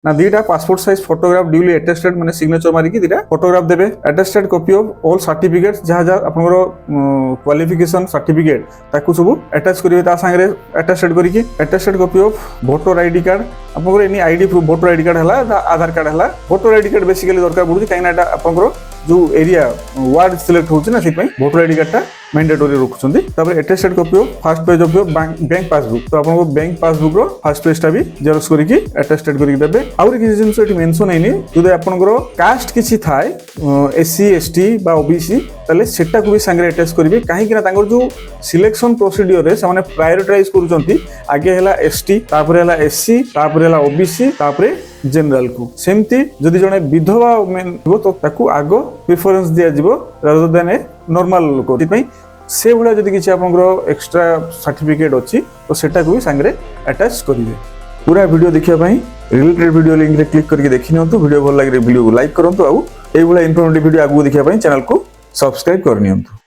ना दुईटा passport size photograph duly attested माने सिग्नेचर मारिकी दुईटा फोटोग्राफ देबे attested copy of all certificates जहाँ जहाँ आपनकर क्वालिफिकेशन सर्टिफिकेट ताकू सब अटैच करिवे ता संगे अटेस्टेड करिकी attested copy of voter ID card आपनकर any ID proof voter ID card हला आधार कार्ड हला वोटर आईडी कार्ड बेसिकली दरकार पड़ुची काई ना आपनकर जो एरिया वार्ड सिलेक्ट होची ना सिपई वोटर आईडी कार्ड ता मैंडेटरी रखुछंती तापर attested copy of first page of your bank passbook तो आपनको bank passbook row first page ता भी जेरॉक्स करिकी अटेस्टेड करिकी देबे आउर किछि जिंस एटी मेंशन हैनी जदि आपनकर कास्ट किछि थाए एससी एसटी बा ओबीसी तले सेटा को भी संगे अटैच करिवे काहे कि ना तांगर जो सिलेक्शन प्रोसीजर रे सामाने प्रायोरिटाइज करूछंती आगे हला एसटी तापर हला एससी तापर हला ओबीसी तापर जनरल को सेमती जदि जने विधवा मेन हो तो ताकू आगो प्रेफरेंस दिया जिवो रादर देन ए नॉर्मल लोक तिपई से भला जदि किछि आपनकर एक्स्ट्रा सर्टिफिकेट अछि तो सेटा को भी संगे अटैच करिवे पूरा वीडियो देखिया पई रिलेटेड वीडियो लिंक रे क्लिक करके देखि नियंतु वीडियो भल लागे वीडियो को लाइक करंतु आ एई भला इन्फॉर्मेटिव वीडियो आगु देखिया पई चैनल को सब्सक्राइब कर नियंतु।